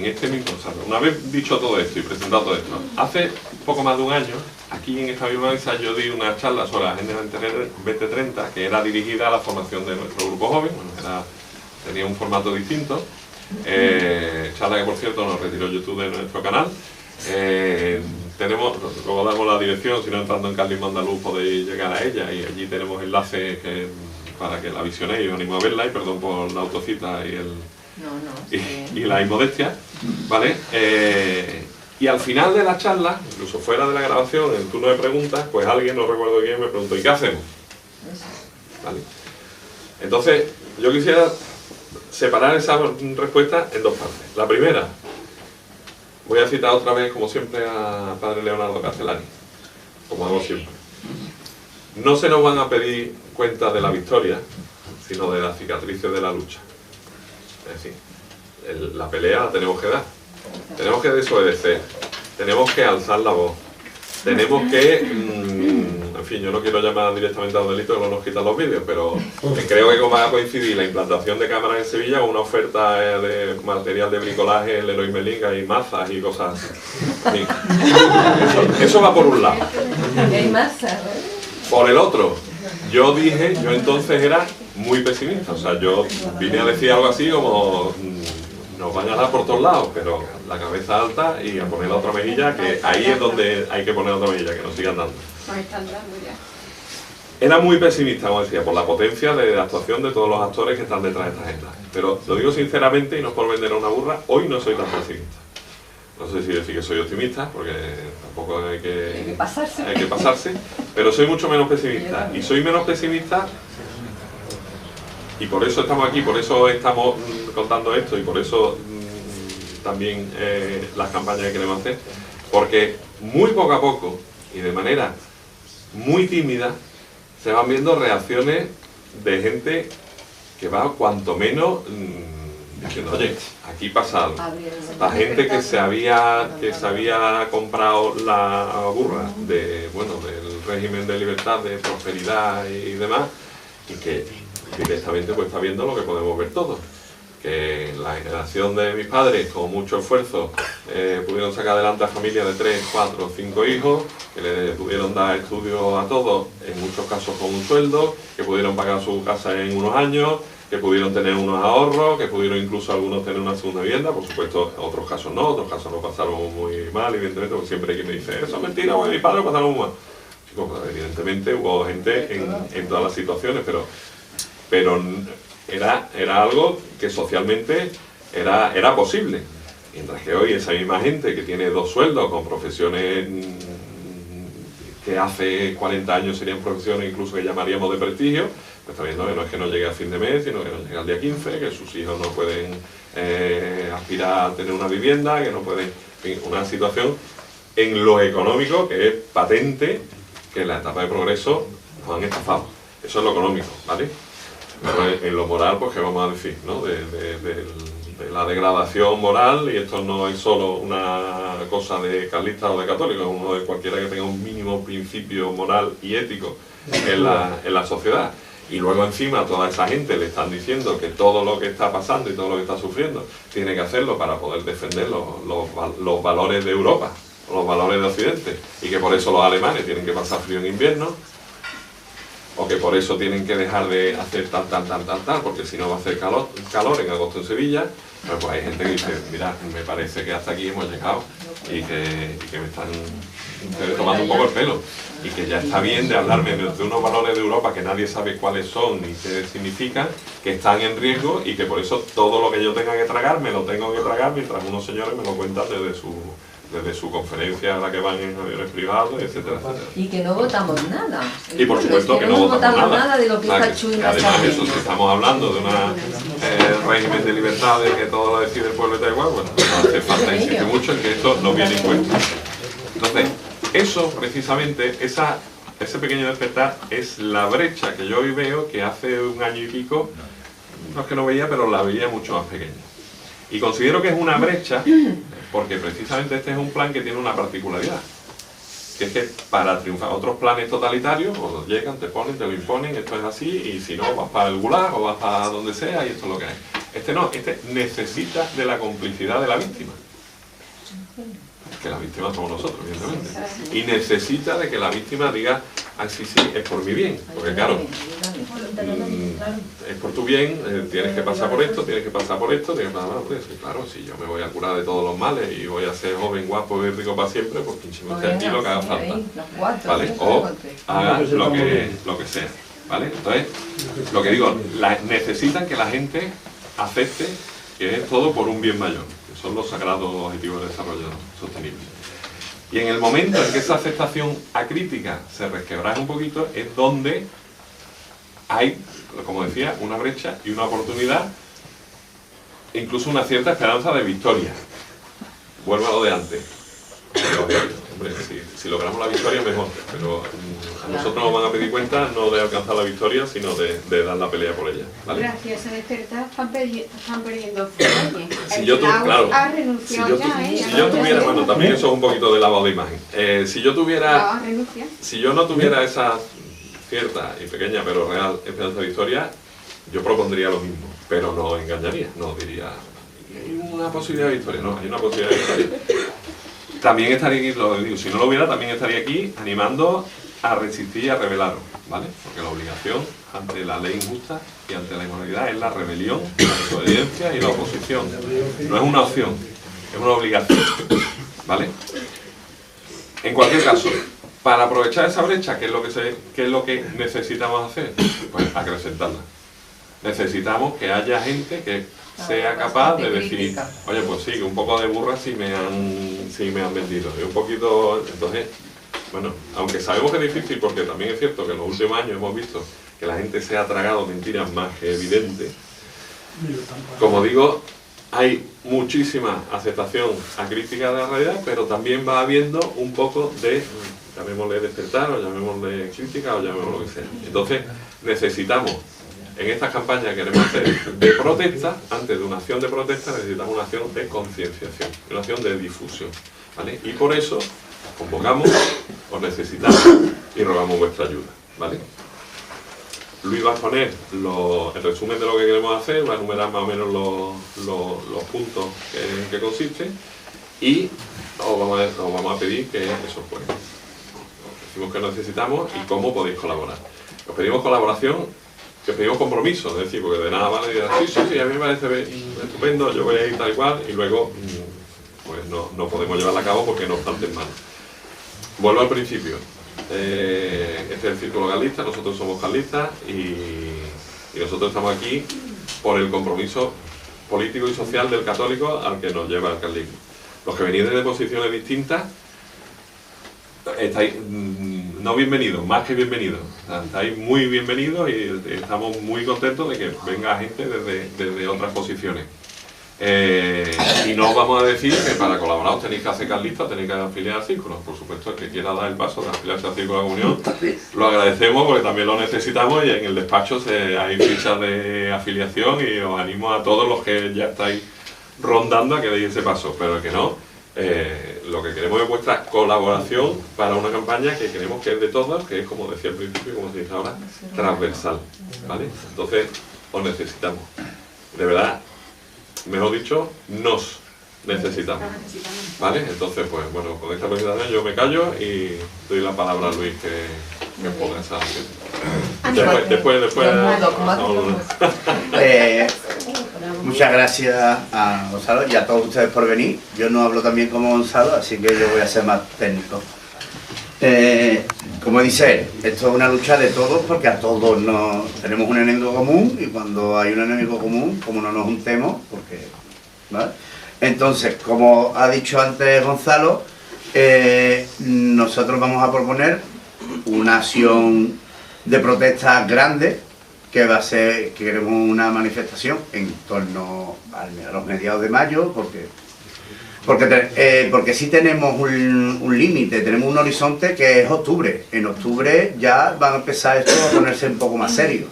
[SPEAKER 1] este mismo, o sea, una vez dicho todo esto y presentado todo esto, hace poco más de un año, aquí en esta misma mesa yo di una charla sobre la Agenda 2030, que era dirigida a la formación de nuestro grupo joven. Bueno, tenía un formato distinto, charla que por cierto nos retiró YouTube de nuestro canal. Luego damos la dirección, si no entrando en Carlismo Andaluz podéis llegar a ella, y allí tenemos enlaces para que la visionéis, os animo a verla, y perdón por la autocita y la inmodestia, ¿vale? Y al final de la charla, incluso fuera de la grabación, en el turno de preguntas, pues alguien, no recuerdo quién, me preguntó: ¿y qué hacemos? ¿Vale? Entonces, yo quisiera separar esa respuesta en dos partes. La primera, voy a citar otra vez, como siempre, a Padre Leonardo Castellani, como hago siempre. No se nos van a pedir cuentas de la victoria, sino de las cicatrices de la lucha. Es decir, la pelea la tenemos que dar. Tenemos que desobedecer, tenemos que alzar la voz, tenemos que, en fin, yo no quiero llamar directamente a los delitos, que no nos quitan los vídeos, pero creo que va a coincidir la implantación de cámaras en Sevilla con una oferta de material de bricolaje en Leroy Merlin y mazas y cosas así. Sí. Eso va por un lado.
[SPEAKER 3] Hay mazas,
[SPEAKER 1] Por el otro, yo entonces era muy pesimista, o sea, yo vine a decir algo así como: nos van a dar por todos lados, pero la cabeza alta y a poner la otra mejilla, que ahí es donde hay que poner la otra mejilla, que nos sigan dando.
[SPEAKER 2] Nos están dando ya.
[SPEAKER 1] Era muy pesimista, como decía, por la potencia de actuación de todos los actores que están detrás de esta agenda. Pero lo digo sinceramente, y no es por vender a una burra, hoy no soy tan pesimista. No sé si decir que soy optimista, porque tampoco hay que pasarse, pero soy mucho menos pesimista. Y soy menos pesimista, y por eso estamos aquí, por eso estamos contando esto, y por eso también las campañas que queremos hacer, porque muy poco a poco y de manera muy tímida se van viendo reacciones de gente que va cuanto menos diciendo: oye, aquí pasa algo. La gente que se había comprado la burra del régimen de libertad, de prosperidad y demás, y que directamente pues está viendo lo que podemos ver todos, que la generación de mis padres con mucho esfuerzo pudieron sacar adelante a familias de 3, 4, 5 hijos, que le pudieron dar estudios a todos, en muchos casos con un sueldo, que pudieron pagar su casa en unos años, que pudieron tener unos ahorros, que pudieron incluso algunos tener una segunda vivienda. Por supuesto, otros casos no, otros casos lo pasaron muy mal, evidentemente, porque siempre hay quien me dice: eso es mentira, porque mis padres lo pasaron muy mal. Chicos, pues, evidentemente hubo gente en todas las situaciones, pero era algo que socialmente era posible. Mientras que hoy esa misma gente que tiene 2 sueldos, con profesiones que hace 40 años serían profesiones incluso que llamaríamos de prestigio, pues está viendo que no es que no llegue a fin de mes, sino que no llega al día 15, que sus hijos no pueden aspirar a tener una vivienda, que no pueden... En fin, una situación en lo económico que es patente que en la etapa de progreso nos han estafado. Eso es lo económico, ¿vale? Pero en lo moral, pues, ¿qué vamos a decir, no? De la degradación moral, y esto no es solo una cosa de carlista o de católico, es uno de cualquiera que tenga un mínimo principio moral y ético en la sociedad. Y luego encima a toda esa gente le están diciendo que todo lo que está pasando y todo lo que está sufriendo tiene que hacerlo para poder defender los valores de Europa, los valores de Occidente, y que por eso los alemanes tienen que pasar frío en invierno. o que por eso tienen que dejar de hacer tal, porque si no va a hacer calor en agosto en Sevilla, pues hay gente que dice, mira, me parece que hasta aquí hemos llegado y que me están tomando un poco el pelo, y que ya está bien de hablarme de unos valores de Europa que nadie sabe cuáles son ni qué significan, que están en riesgo y que por eso todo lo que yo tenga que tragar, me lo tengo que tragar mientras unos señores me lo cuentan desde su conferencia a la que van en aviones privados, etcétera, etcétera.
[SPEAKER 3] Y que no votamos nada.
[SPEAKER 1] Y por supuesto que no votamos nada
[SPEAKER 3] de lo que está chulo.
[SPEAKER 1] Además, eso, si estamos hablando de un régimen de libertades que todo lo decide el pueblo de Taiwán, bueno, no hace falta insistir mucho en que esto no viene en cuenta. Entonces, eso precisamente, ese pequeño despertar es la brecha que yo hoy veo, que hace un año y pico, no es que no veía, pero la veía mucho más pequeña. Y considero que es una brecha porque precisamente este es un plan que tiene una particularidad, que es que para triunfar otros planes totalitarios, pues llegan, te ponen, te lo imponen, esto es así, y si no, vas para el gulag o vas para donde sea y esto es lo que hay. Este no, este necesita de la complicidad de la víctima. Que la víctima somos nosotros, evidentemente. Y necesita de que la víctima diga, ah, sí, es por mi bien. Porque claro, es por tu bien, tienes que pasar por esto, tienes que pasar por esto, tienes que pasar por eso. Y claro, si yo me voy a curar de todos los males y voy a ser joven, guapo y rico para siempre, pues pinche aquí lo que haga falta. ¿Vale? O haga lo que sea. ¿Vale? Entonces, lo que digo, necesitan que la gente acepte que es todo por un bien mayor. Son los sagrados objetivos de desarrollo sostenible. Y en el momento en que esa aceptación acrítica se resquebraja un poquito, es donde hay, como decía, una brecha y una oportunidad, e incluso una cierta esperanza de victoria. Vuelvo a lo de antes. Pero, hombre, si logramos la victoria, mejor. Pero a nosotros nos van a pedir cuenta no de alcanzar la victoria, sino de dar la pelea por ella. ¿Vale?
[SPEAKER 2] Gracias a despertar están perdiendo fuelle.
[SPEAKER 1] Si yo
[SPEAKER 2] ha renunciado
[SPEAKER 1] si yo tuviera, bueno, también eso es un poquito de lavado de imagen. Si yo no tuviera esa cierta y pequeña pero real esperanza de victoria, yo propondría lo mismo, pero no engañaría, no diría hay una posibilidad de victoria, no, hay una posibilidad de victoria. También estaría aquí, lo digo, si no lo hubiera, también estaría aquí animando a resistir y a rebelaros, ¿vale? Porque la obligación ante la ley injusta y ante la inmoralidad es la rebelión, la desobediencia y la oposición. No es una opción, es una obligación, ¿vale? En cualquier caso, para aprovechar esa brecha, ¿qué es lo que necesitamos hacer? Pues acrecentarla. Necesitamos que haya gente que sea capaz de decir, oye, pues sí, que un poco de burra sí me han vendido. Y un poquito, entonces, bueno, aunque sabemos que es difícil, porque también es cierto que en los últimos años hemos visto que la gente se ha tragado mentiras más que evidentes. Como digo, hay muchísima aceptación acrítica de la realidad, pero también va habiendo un poco de, llamémosle despertar, o llamémosle crítica, o llamémosle lo que sea. Entonces, necesitamos, en estas campañas que queremos hacer de protesta, antes de una acción de protesta, necesitamos una acción de concienciación, una acción de difusión, ¿vale? Y por eso convocamos, os necesitamos y rogamos vuestra ayuda, ¿vale? Luis va a poner el resumen de lo que queremos hacer, va a enumerar más o menos los puntos en que consiste, y os vamos a pedir que eso pues, decimos que necesitamos y cómo podéis colaborar. Os pedimos colaboración, que os pedimos compromiso, es decir, porque de nada vale decir, sí, a mí me parece estupendo, yo voy a ir tal y cual, y luego pues no podemos llevarla a cabo porque nos falten manos. Vuelvo al principio. Este es el Círculo Carlista, nosotros somos carlistas y nosotros estamos aquí por el compromiso político y social del católico al que nos lleva el carlismo. Los que venís desde posiciones distintas estáis no bienvenidos, más que bienvenidos. O sea, estáis muy bienvenidos y estamos muy contentos de que venga gente desde otras posiciones. Y no os vamos a decir que para colaborar os tenéis que hacer carlistas, tenéis que afiliar al círculo. Por supuesto, el que quiera dar el paso de afiliarse al Círculo de la Comunión, lo agradecemos porque también lo necesitamos y en el despacho hay fichas de afiliación y os animo a todos los que ya estáis rondando a que deis ese paso, pero el que no, lo que queremos es vuestra colaboración para una campaña que queremos que es de todos, que es, como decía al principio y como se dice ahora, transversal, ¿vale? Entonces, os necesitamos. De verdad, mejor dicho, nos necesitamos, ¿vale? Entonces, pues bueno, con esta presentación yo me callo y doy la palabra a Luis que ponga esa acción. Después.
[SPEAKER 6] Muchas gracias a Gonzalo y a todos ustedes por venir. Yo no hablo tan bien como Gonzalo, así que yo voy a ser más técnico. Como dice él, esto es una lucha de todos porque a todos tenemos un enemigo común y cuando hay un enemigo común, como no nos juntemos, porque, ¿vale? Entonces, como ha dicho antes Gonzalo, nosotros vamos a proponer una acción de protesta grande que va a ser, que queremos una manifestación en torno a los mediados de mayo, porque sí tenemos un límite, tenemos un horizonte que es octubre. En octubre ya van a empezar esto a ponerse un poco más serio.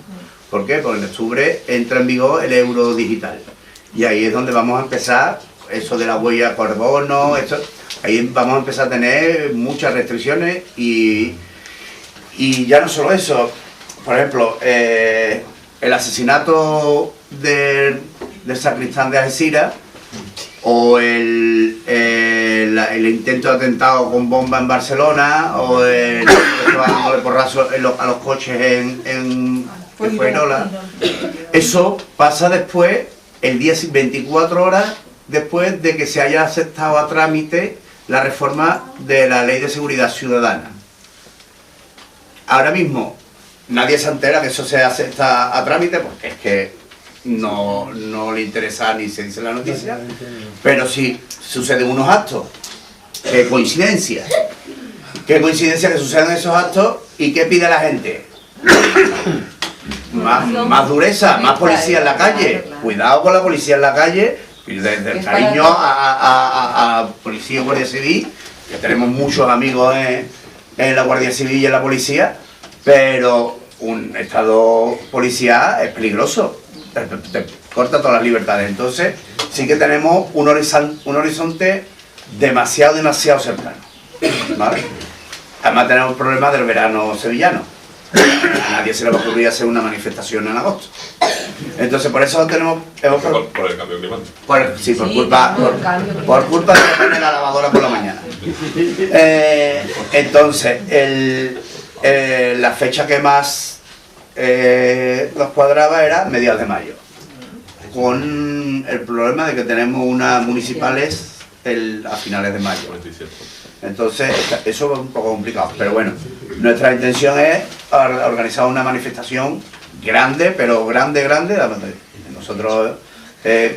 [SPEAKER 6] ¿Por qué? Porque en octubre entra en vigor el euro digital. Y ahí es donde vamos a empezar eso de la huella de carbono, ahí vamos a empezar a tener muchas restricciones y ya no solo eso. Por ejemplo, el asesinato del sacristán de Algeciras o el intento de atentado con bomba en Barcelona o el dándole porrazo a los coches en Fuengirola. Eso pasa después, el día 24 horas después de que se haya aceptado a trámite la reforma de la Ley de Seguridad Ciudadana. Ahora mismo nadie se entera que eso se acepta a trámite porque es que no le interesa ni se dice la noticia, pero sí suceden unos actos. ¡Qué coincidencia! ¡Qué coincidencia que sucedan esos actos! ¿Y qué pide la gente? Más dureza, más policía en la calle. Cuidado con la policía en la calle, desde el cariño a policía y guardia civil, que tenemos muchos amigos en la guardia civil y en la policía, pero un estado policial es peligroso, te corta todas las libertades. Entonces sí que tenemos un horizonte demasiado cercano, ¿vale? Además tenemos el problema del verano sevillano. A nadie se le va a ocurrir hacer una manifestación en agosto. Entonces por eso hemos
[SPEAKER 1] por el cambio climático.
[SPEAKER 6] Por culpa de poner la lavadora por la mañana. Entonces la fecha que más nos cuadraba era mediados de mayo, con el problema de que tenemos unas municipales a finales de mayo. Entonces eso es un poco complicado, pero bueno, nuestra intención es organizar una manifestación grande, pero grande. Nosotros,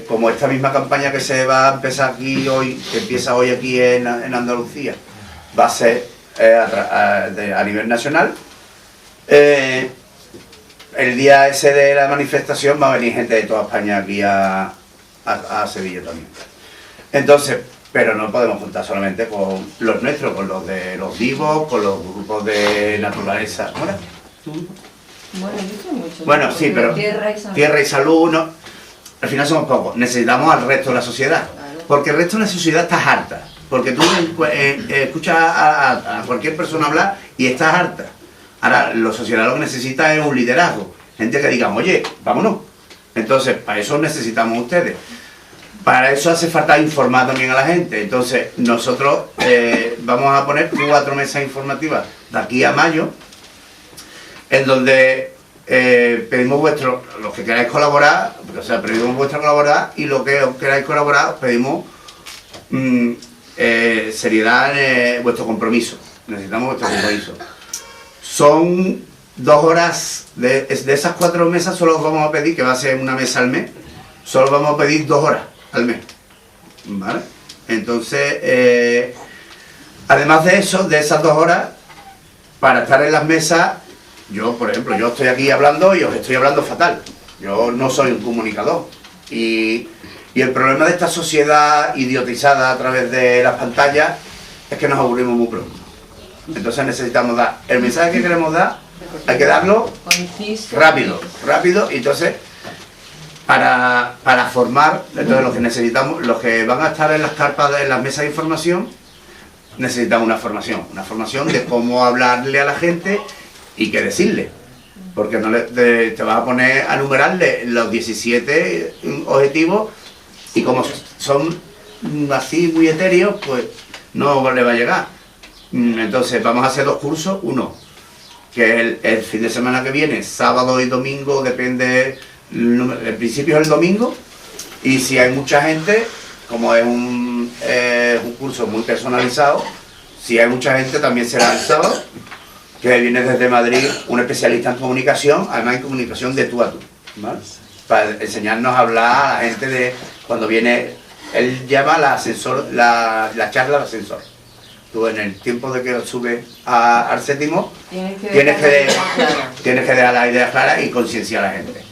[SPEAKER 6] como esta misma campaña que se va a empezar aquí hoy, que empieza hoy aquí en Andalucía, va a ser a nivel nacional, el día ese de la manifestación va a venir gente de toda España aquí a Sevilla también. Entonces, pero no podemos contar solamente con los nuestros, con los de los vivos, con los grupos de naturaleza. Bueno, sí, pero tierra y salud, no. Al final somos pocos. Necesitamos al resto de la sociedad, porque el resto de la sociedad está harta. Porque tú escuchas a cualquier persona hablar y estás harta. Ahora, la sociedad lo que necesita es un liderazgo. Gente que diga, oye, vámonos. Entonces, para eso necesitamos ustedes. Para eso hace falta informar también a la gente. Entonces, nosotros vamos a poner 4 mesas informativas de aquí a mayo, en donde pedimos los que queráis colaborar, pedimos vuestra colaborar, y los que os queráis colaborar, os pedimos seriedad en vuestro compromiso. Necesitamos vuestro compromiso. Son 2 horas, de esas 4 mesas solo os vamos a pedir, que va a ser una mesa al mes, solo vamos a pedir 2 horas al mes, ¿vale? Entonces, además de eso, de esas 2 horas, para estar en las mesas, yo, por ejemplo, yo estoy aquí hablando y os estoy hablando fatal. Yo no soy un comunicador. Y el problema de esta sociedad idiotizada a través de las pantallas es que nos aburrimos muy pronto. Entonces necesitamos dar el mensaje que queremos dar, hay que darlo rápido, y entonces para formar, entonces lo que necesitamos, los que van a estar en las carpas, en las mesas de información, necesitamos una formación de cómo hablarle a la gente y qué decirle, porque no te vas a poner a numerarle los 17 objetivos y como son así muy etéreos, pues no le va a llegar. Entonces vamos a hacer 2 cursos, uno que el fin de semana que viene, sábado y domingo, depende, el principio es el domingo, y si hay mucha gente, como es un curso muy personalizado, si hay mucha gente también será el sábado, que viene desde Madrid un especialista en comunicación, además en comunicación de tú a tú, ¿vale? Para enseñarnos a hablar a la gente de cuando viene, él llama la charla de ascensor. Tú en el tiempo de que subes al séptimo, tienes que dejar la idea clara y concienciar a la gente.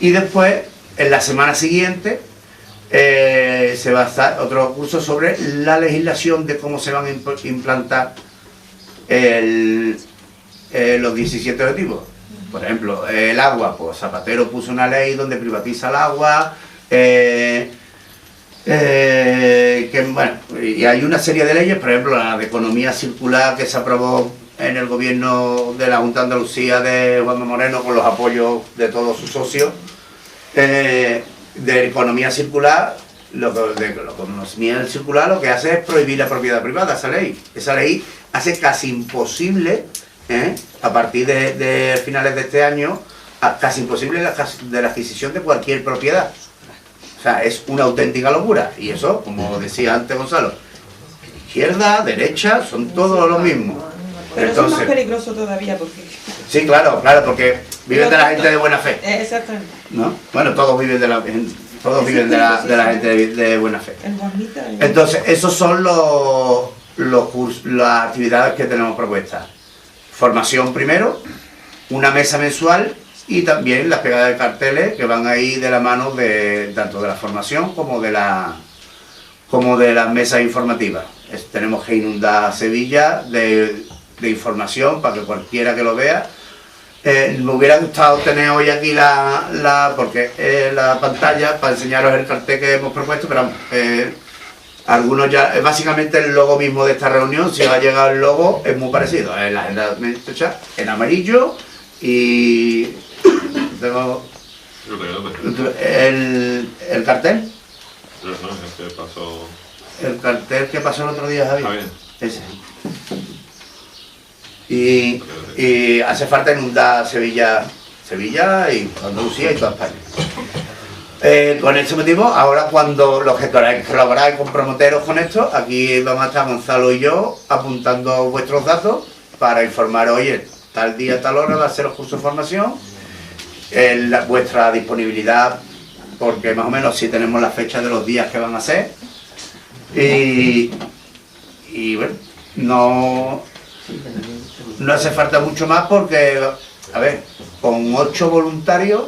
[SPEAKER 6] Y después, en la semana siguiente, se va a estar otro curso sobre la legislación de cómo se van a implantar los 17 objetivos. Por ejemplo, el agua, pues Zapatero puso una ley donde privatiza el agua, bueno, y hay una serie de leyes, por ejemplo la de economía circular que se aprobó en el gobierno de la Junta de Andalucía de Juanma Moreno con los apoyos de todos sus socios, de economía circular. Lo que hace es prohibir la propiedad privada, esa ley hace casi imposible, a partir de finales de este año, casi imposible la adquisición de cualquier propiedad. O sea, es una auténtica locura. Y eso, como decía antes Gonzalo, izquierda, derecha, son todos lo mismo.
[SPEAKER 5] Pero eso es más peligroso todavía porque...
[SPEAKER 6] Sí, claro, porque viven de la gente de buena fe.
[SPEAKER 5] Exactamente.
[SPEAKER 6] ¿No? Bueno, todos viven de la gente de buena fe. Entonces, esos son las actividades que tenemos propuestas. Formación primero, una mesa mensual y también las pegadas de carteles que van ahí de la mano tanto de la formación como de las mesas informativas. Tenemos que inundar Sevilla de información para que cualquiera que lo vea. Me hubiera gustado tener hoy aquí la pantalla para enseñaros el cartel que hemos propuesto, pero algunos ya, básicamente el logo mismo de esta reunión, si os ha llegado el logo, es muy parecido, es la agenda hecha en amarillo y tengo el cartel. El cartel que pasó el otro día, Javi. Ese. Y hace falta inundar Sevilla y Andalucía y toda España. Con este motivo, ahora cuando los que queráis colaborar con promoteros con esto, aquí vamos a estar Gonzalo y yo apuntando vuestros datos para informar, oye, tal día, tal hora va a ser los cursos de formación, vuestra disponibilidad, porque más o menos sí tenemos la fecha de los días que van a ser. Y bueno, no hace falta mucho más porque, a ver, con 8 voluntarios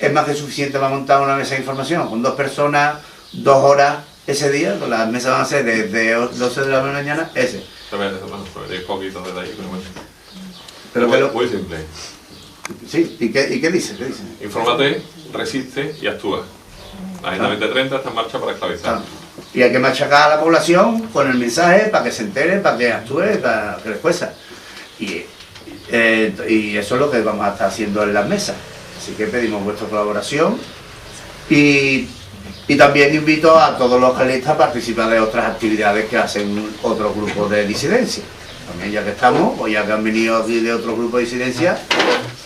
[SPEAKER 6] es más que suficiente para montar una mesa de información. Con 2 personas, 2 horas ese día, las mesas van a ser desde 12 de la mañana, ese.
[SPEAKER 1] Hay poquitos detalles,
[SPEAKER 6] pero
[SPEAKER 1] muy simple.
[SPEAKER 6] Sí, ¿y qué dice?
[SPEAKER 1] Infórmate, resiste y actúa. La Agenda 2030 está en marcha para esclavizar.
[SPEAKER 6] Y hay que machacar a la población con el mensaje para que se entere, para que actúe, para que les cuesta. Y eso es lo que vamos a estar haciendo en las mesas. Así que pedimos vuestra colaboración y también invito a todos los carlistas a participar de otras actividades que hacen otros grupos de disidencia. También ya que estamos, o ya que han venido aquí de otro grupo de disidencia,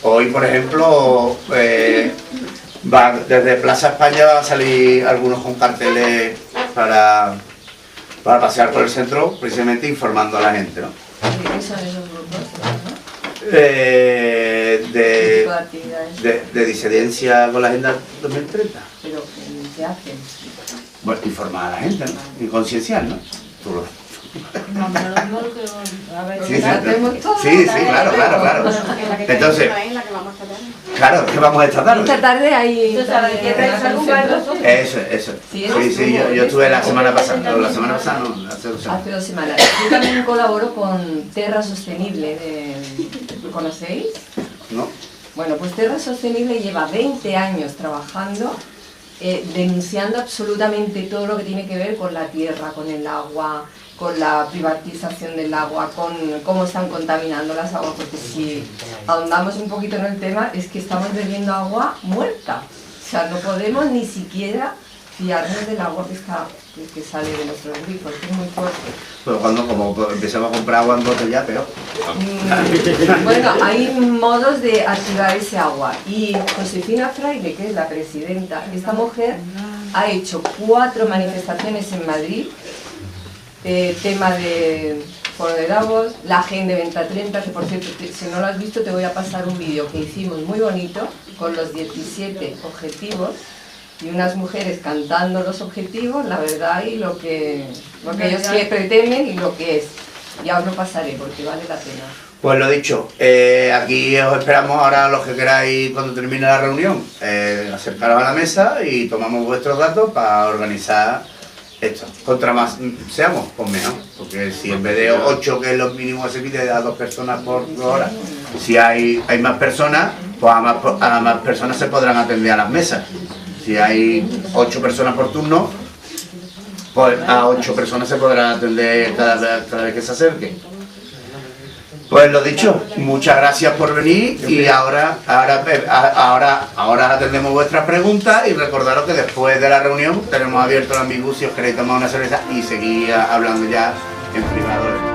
[SPEAKER 6] hoy por ejemplo desde Plaza España van a salir algunos con carteles para pasear por el centro, precisamente informando a la gente, ¿no?
[SPEAKER 3] ¿Qué son esos grupos?
[SPEAKER 6] De disidencia con la Agenda 2030.
[SPEAKER 3] ¿Pero qué hacen?
[SPEAKER 6] Bueno, informar a la gente, ¿no? Y concienciar, ¿no? Sí, claro. Entonces, claro, ¿qué vamos esta tarde?
[SPEAKER 3] Esta tarde hay...
[SPEAKER 6] Eso. Sí, yo estuve la semana pasada, no, hace 2 semanas.
[SPEAKER 3] Hace 2 semanas. Yo también colaboro con Terra Sostenible, ¿lo conocéis?
[SPEAKER 6] No.
[SPEAKER 3] Bueno, pues Terra Sostenible lleva 20 años trabajando, denunciando absolutamente todo lo que tiene que ver con la tierra, con el agua, con la privatización del agua, con cómo están contaminando las aguas, porque si ahondamos un poquito en el tema, es que estamos bebiendo agua muerta. O sea, no podemos ni siquiera fiarnos del agua que sale de nuestros grifos, que es muy fuerte.
[SPEAKER 6] Pero cuando como empezamos a comprar agua en botella, peor.
[SPEAKER 3] Bueno, hay modos de activar ese agua y Josefina Fraile, que es la presidenta, esta mujer ha hecho 4 manifestaciones en Madrid, tema de Foro de Davos, la Agenda 2030, que por cierto, si no lo has visto te voy a pasar un vídeo que hicimos muy bonito con los 17 objetivos y unas mujeres cantando los objetivos, la verdad y lo que ellos pretenden y lo que es. Ya os lo pasaré porque vale la pena.
[SPEAKER 6] Pues lo dicho, aquí os esperamos ahora los que queráis cuando termine la reunión, acercaros a la mesa y tomamos vuestros datos para organizar esto. Contra más seamos, pues mejor, porque si en vez de 8, que es lo mínimo que se pide, a 2 personas por hora, si hay más personas, pues a más personas se podrán atender a las mesas. Si hay 8 personas por turno, pues a 8 personas se podrán atender cada vez que se acerque. Pues lo dicho, muchas gracias por venir y ahora atendemos vuestras preguntas y recordaros que después de la reunión tenemos abierto el Ambigú si os queréis tomar una cerveza y seguir hablando ya en privado.